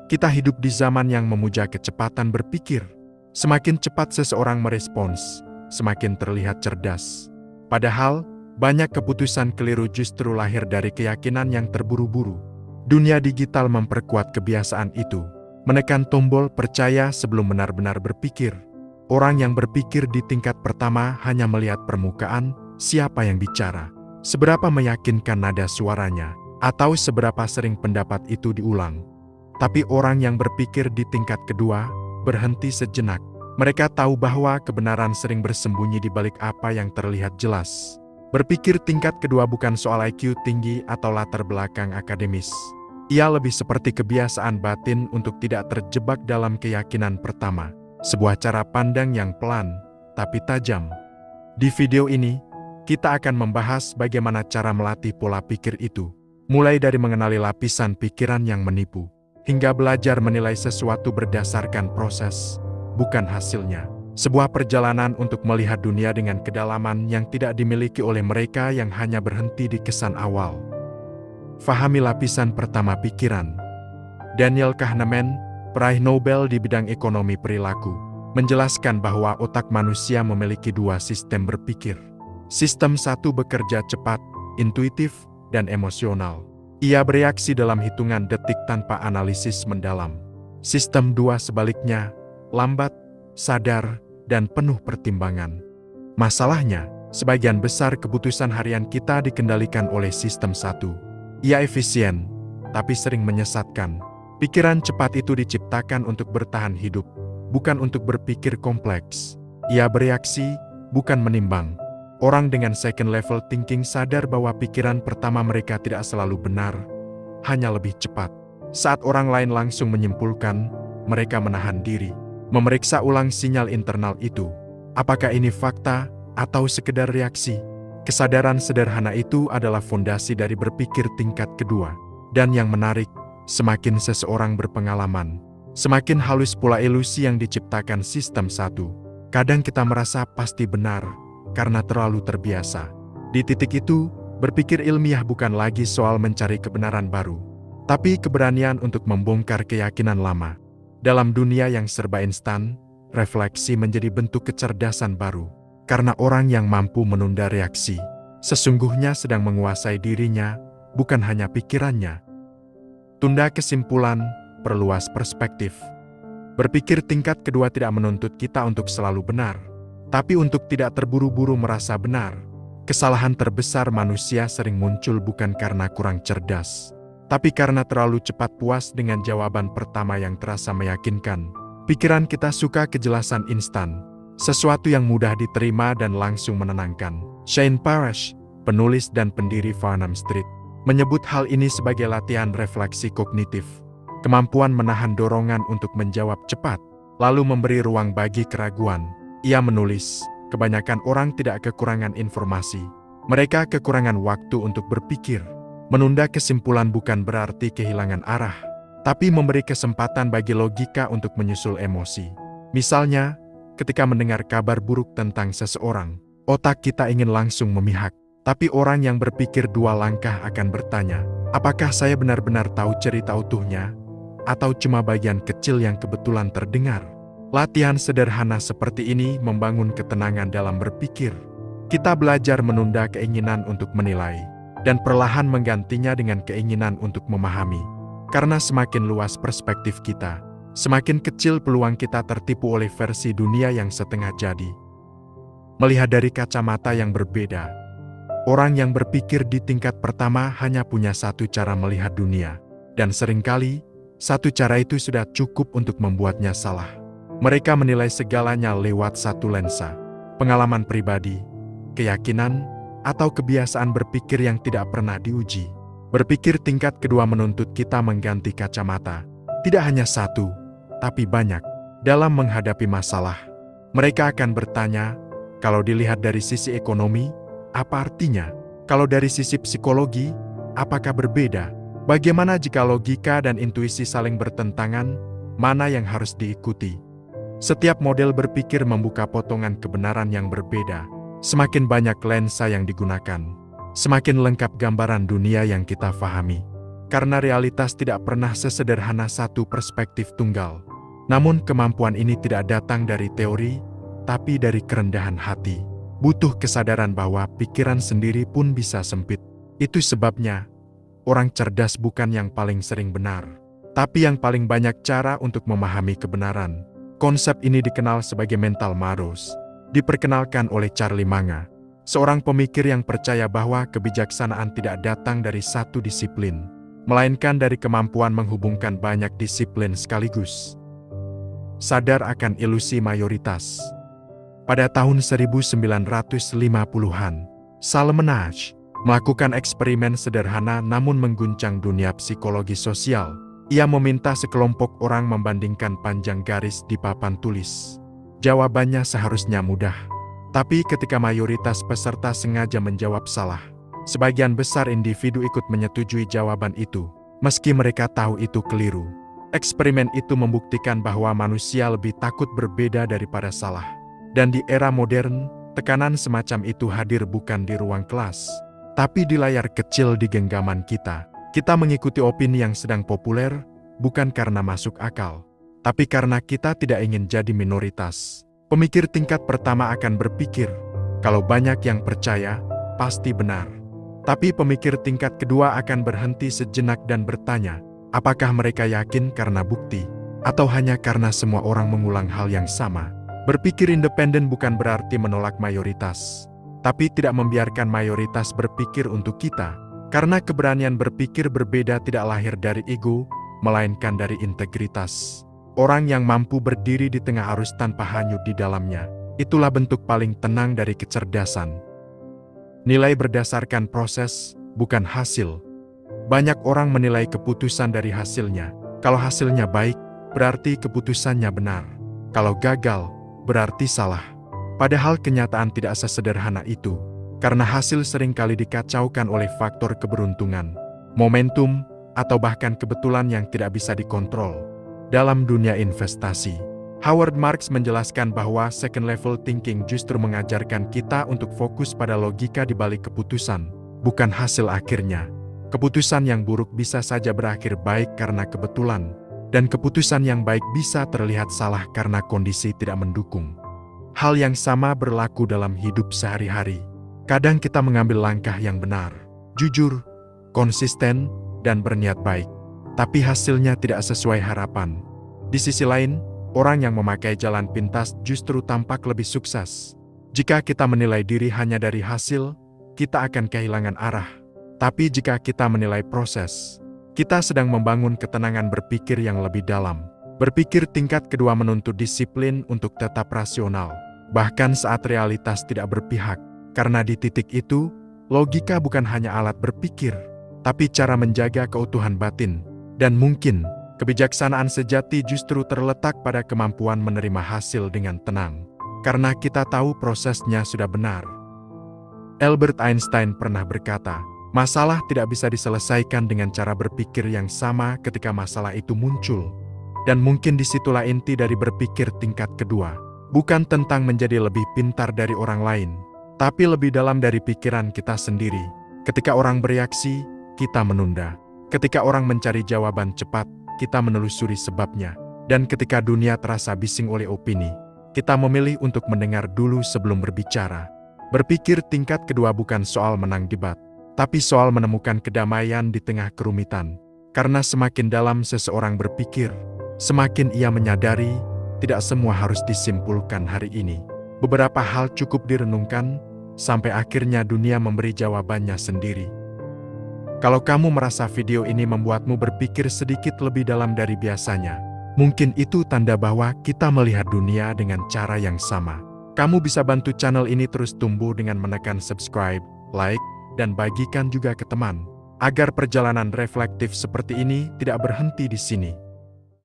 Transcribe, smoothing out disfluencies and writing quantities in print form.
Kita hidup di zaman yang memuja kecepatan berpikir. Semakin cepat seseorang merespons, semakin terlihat cerdas. Padahal, banyak keputusan keliru justru lahir dari keyakinan yang terburu-buru. Dunia digital memperkuat kebiasaan itu. Menekan tombol percaya sebelum benar-benar berpikir. Orang yang berpikir di tingkat pertama hanya melihat permukaan, siapa yang bicara, seberapa meyakinkan nada suaranya, atau seberapa sering pendapat itu diulang. Tapi orang yang berpikir di tingkat kedua, berhenti sejenak. Mereka tahu bahwa kebenaran sering bersembunyi di balik apa yang terlihat jelas. Berpikir tingkat kedua bukan soal IQ tinggi atau latar belakang akademis. Ia lebih seperti kebiasaan batin untuk tidak terjebak dalam keyakinan pertama. Sebuah cara pandang yang pelan, tapi tajam. Di video ini, kita akan membahas bagaimana cara melatih pola pikir itu. Mulai dari mengenali lapisan pikiran yang menipu, hingga belajar menilai sesuatu berdasarkan proses, bukan hasilnya. Sebuah perjalanan untuk melihat dunia dengan kedalaman yang tidak dimiliki oleh mereka yang hanya berhenti di kesan awal. Fahami lapisan pertama pikiran. Daniel Kahneman, peraih Nobel di bidang ekonomi perilaku, menjelaskan bahwa otak manusia memiliki dua sistem berpikir. Sistem satu bekerja cepat, intuitif, dan emosional. Ia bereaksi dalam hitungan detik tanpa analisis mendalam. Sistem dua sebaliknya, lambat, sadar, dan penuh pertimbangan. Masalahnya, sebagian besar keputusan harian kita dikendalikan oleh sistem satu. Ia efisien, tapi sering menyesatkan. Pikiran cepat itu diciptakan untuk bertahan hidup, bukan untuk berpikir kompleks. Ia bereaksi, bukan menimbang. Orang dengan second level thinking sadar bahwa pikiran pertama mereka tidak selalu benar, hanya lebih cepat. Saat orang lain langsung menyimpulkan, mereka menahan diri, memeriksa ulang sinyal internal itu. Apakah ini fakta atau sekedar reaksi? Kesadaran sederhana itu adalah fondasi dari berpikir tingkat kedua. Dan yang menarik, semakin seseorang berpengalaman, semakin halus pula ilusi yang diciptakan sistem satu. Kadang kita merasa pasti benar, karena terlalu terbiasa. Di titik itu, berpikir ilmiah bukan lagi soal mencari kebenaran baru, tapi keberanian untuk membongkar keyakinan lama. Dalam dunia yang serba instan, refleksi menjadi bentuk kecerdasan baru. Karena orang yang mampu menunda reaksi, sesungguhnya sedang menguasai dirinya, bukan hanya pikirannya. Tunda kesimpulan, perluas perspektif. Berpikir tingkat kedua tidak menuntut kita untuk selalu benar, tapi untuk tidak terburu-buru merasa benar. Kesalahan terbesar manusia sering muncul bukan karena kurang cerdas, tapi karena terlalu cepat puas dengan jawaban pertama yang terasa meyakinkan. Pikiran kita suka kejelasan instan, sesuatu yang mudah diterima dan langsung menenangkan. Shane Parrish, penulis dan pendiri Farnam Street, menyebut hal ini sebagai latihan refleksi kognitif. Kemampuan menahan dorongan untuk menjawab cepat, lalu memberi ruang bagi keraguan. Ia menulis, kebanyakan orang tidak kekurangan informasi. Mereka kekurangan waktu untuk berpikir. Menunda kesimpulan bukan berarti kehilangan arah, tapi memberi kesempatan bagi logika untuk menyusul emosi. Misalnya, ketika mendengar kabar buruk tentang seseorang, otak kita ingin langsung memihak. Tapi orang yang berpikir dua langkah akan bertanya, apakah saya benar-benar tahu cerita utuhnya? Atau cuma bagian kecil yang kebetulan terdengar? Latihan sederhana seperti ini membangun ketenangan dalam berpikir. Kita belajar menunda keinginan untuk menilai, dan perlahan menggantinya dengan keinginan untuk memahami. Karena semakin luas perspektif kita, semakin kecil peluang kita tertipu oleh versi dunia yang setengah jadi. Melihat dari kacamata yang berbeda, orang yang berpikir di tingkat pertama hanya punya satu cara melihat dunia, dan seringkali, satu cara itu sudah cukup untuk membuatnya salah. Mereka menilai segalanya lewat satu lensa, pengalaman pribadi, keyakinan, atau kebiasaan berpikir yang tidak pernah diuji. Berpikir tingkat kedua menuntut kita mengganti kacamata, tidak hanya satu, tapi banyak. Dalam menghadapi masalah, mereka akan bertanya, kalau dilihat dari sisi ekonomi, apa artinya? Kalau dari sisi psikologi, apakah berbeda? Bagaimana jika logika dan intuisi saling bertentangan? Mana yang harus diikuti? Setiap model berpikir membuka potongan kebenaran yang berbeda. Semakin banyak lensa yang digunakan, semakin lengkap gambaran dunia yang kita fahami. karena realitas tidak pernah sesederhana satu perspektif tunggal. Namun kemampuan ini tidak datang dari teori, tapi dari kerendahan hati. Butuh kesadaran bahwa pikiran sendiri pun bisa sempit. Itu sebabnya, orang cerdas bukan yang paling sering benar, tapi yang paling banyak cara untuk memahami kebenaran. Konsep ini dikenal sebagai mental Maros. Diperkenalkan oleh Charlie Manga, seorang pemikir yang percaya bahwa kebijaksanaan tidak datang dari satu disiplin, melainkan dari kemampuan menghubungkan banyak disiplin sekaligus. Sadar akan ilusi mayoritas. Pada tahun 1950-an, Salman Ash melakukan eksperimen sederhana namun mengguncang dunia psikologi sosial. Ia meminta sekelompok orang membandingkan panjang garis di papan tulis. Jawabannya seharusnya mudah. Tapi ketika mayoritas peserta sengaja menjawab salah, sebagian besar individu ikut menyetujui jawaban itu, meski mereka tahu itu keliru. Eksperimen itu membuktikan bahwa manusia lebih takut berbeda daripada salah. Dan di era modern, tekanan semacam itu hadir bukan di ruang kelas, tapi di layar kecil di genggaman kita. Kita mengikuti opini yang sedang populer, bukan karena masuk akal, tapi karena kita tidak ingin jadi minoritas. Pemikir tingkat pertama akan berpikir, kalau banyak yang percaya, pasti benar. Tapi pemikir tingkat kedua akan berhenti sejenak dan bertanya, apakah mereka yakin karena bukti, atau hanya karena semua orang mengulang hal yang sama? Berpikir independen bukan berarti menolak mayoritas, tapi tidak membiarkan mayoritas berpikir untuk kita, karena keberanian berpikir berbeda tidak lahir dari ego, melainkan dari integritas. Orang yang mampu berdiri di tengah arus tanpa hanyut di dalamnya, itulah bentuk paling tenang dari kecerdasan. Nilai berdasarkan proses, bukan hasil. Banyak orang menilai keputusan dari hasilnya. Kalau hasilnya baik, berarti keputusannya benar. Kalau gagal, berarti salah. Padahal kenyataan tidak sesederhana itu, karena hasil seringkali dikacaukan oleh faktor keberuntungan, momentum, atau bahkan kebetulan yang tidak bisa dikontrol. Dalam dunia investasi, Howard Marks menjelaskan bahwa second level thinking justru mengajarkan kita untuk fokus pada logika di balik keputusan, bukan hasil akhirnya. Keputusan yang buruk bisa saja berakhir baik karena kebetulan, dan keputusan yang baik bisa terlihat salah karena kondisi tidak mendukung. Hal yang sama berlaku dalam hidup sehari-hari. Kadang kita mengambil langkah yang benar, jujur, konsisten, dan berniat baik, tapi hasilnya tidak sesuai harapan. Di sisi lain, orang yang memakai jalan pintas justru tampak lebih sukses. Jika kita menilai diri hanya dari hasil, kita akan kehilangan arah. Tapi jika kita menilai proses, kita sedang membangun ketenangan berpikir yang lebih dalam. Berpikir tingkat kedua menuntut disiplin untuk tetap rasional, bahkan saat realitas tidak berpihak. Karena di titik itu, logika bukan hanya alat berpikir, tapi cara menjaga keutuhan batin. Dan mungkin, kebijaksanaan sejati justru terletak pada kemampuan menerima hasil dengan tenang. Karena kita tahu prosesnya sudah benar. Albert Einstein pernah berkata, masalah tidak bisa diselesaikan dengan cara berpikir yang sama ketika masalah itu muncul. Dan mungkin disitulah inti dari berpikir tingkat kedua. Bukan tentang menjadi lebih pintar dari orang lain, tapi lebih dalam dari pikiran kita sendiri. Ketika orang bereaksi, kita menunda. Ketika orang mencari jawaban cepat, kita menelusuri sebabnya. Dan ketika dunia terasa bising oleh opini, kita memilih untuk mendengar dulu sebelum berbicara. Berpikir tingkat kedua bukan soal menang debat, tapi soal menemukan kedamaian di tengah kerumitan. Karena semakin dalam seseorang berpikir, semakin ia menyadari, tidak semua harus disimpulkan hari ini. Beberapa hal cukup direnungkan, sampai akhirnya dunia memberi jawabannya sendiri. Kalau kamu merasa video ini membuatmu berpikir sedikit lebih dalam dari biasanya, mungkin itu tanda bahwa kita melihat dunia dengan cara yang sama. Kamu bisa bantu channel ini terus tumbuh dengan menekan subscribe, like, dan bagikan juga ke teman, agar perjalanan reflektif seperti ini tidak berhenti di sini.